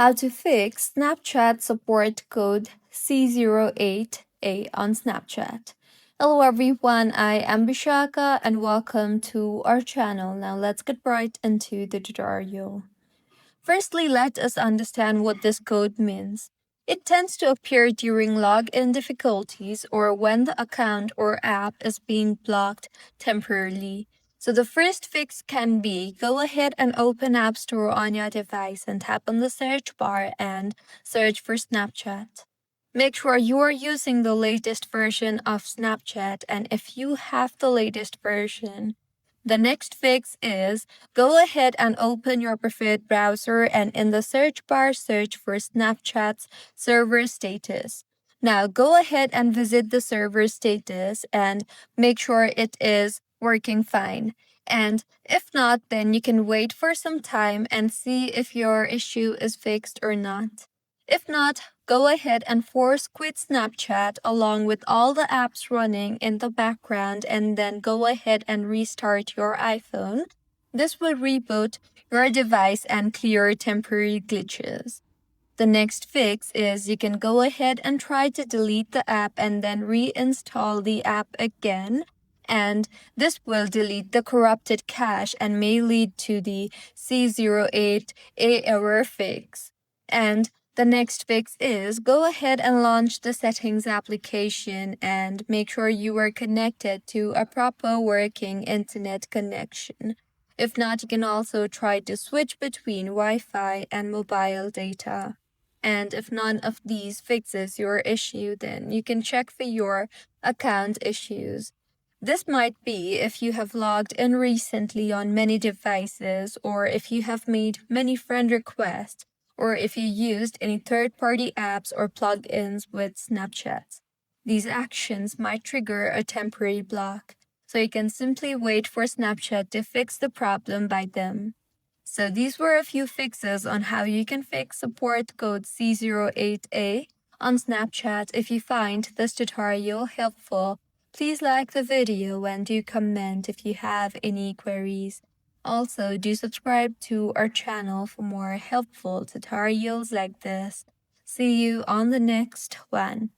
How to fix Snapchat support code C08a on Snapchat. Hello everyone, I am Bishaka and welcome to our channel. Now let's get right into the tutorial. Firstly, let us understand what this code means. It tends to appear during login difficulties or when the account or app is being blocked temporarily. So the first fix can be go ahead and open App Store on your device and tap on the search bar and search for Snapchat. Make sure you are using the latest version of Snapchat, and if you have the latest version, the next fix is go ahead and open your preferred browser and in the search bar search for Snapchat's server status. Now go ahead and visit the server status and make sure it is working fine. And if not, then you can wait for some time and see if your issue is fixed or not. If not, go ahead and force quit Snapchat along with all the apps running in the background and then go ahead and restart your iPhone. This will reboot your device and clear temporary glitches. The next fix is you can go ahead and try to delete the app and then reinstall the app again. And this will delete the corrupted cache and may lead to the C08a error fix. And the next fix is go ahead and launch the settings application and make sure you are connected to a proper working internet connection. If not, you can also try to switch between Wi-Fi and mobile data. And if none of these fixes your issue, then you can check for your account issues. This might be if you have logged in recently on many devices, or if you have made many friend requests, or if you used any third-party apps or plugins with Snapchat. These actions might trigger a temporary block, so you can simply wait for Snapchat to fix the problem by them. So these were a few fixes on how you can fix support code C08a on Snapchat. If you find this tutorial helpful, please like the video and do comment if you have any queries. Also, do subscribe to our channel for more helpful tutorials like this. See you on the next one.